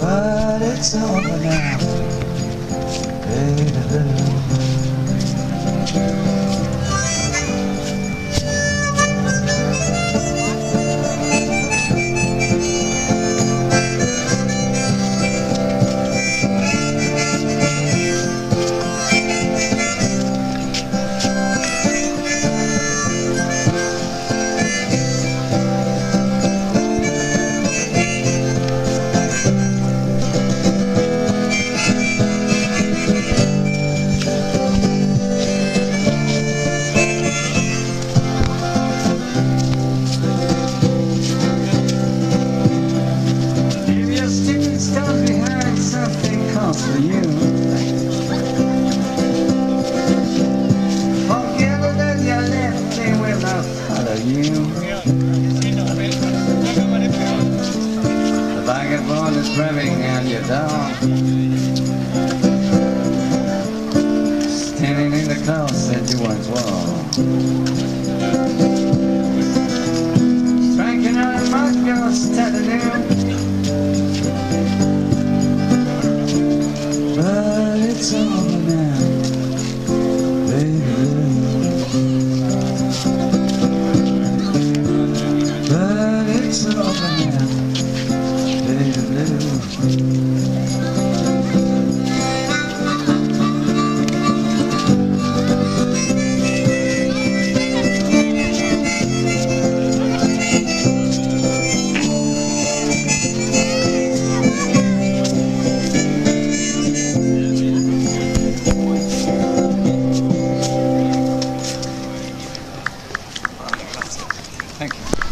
but it's over now. For you, forget it and you left me with a part of you. The vagabond is grabbing at your door, standing in the clothes that you once wore.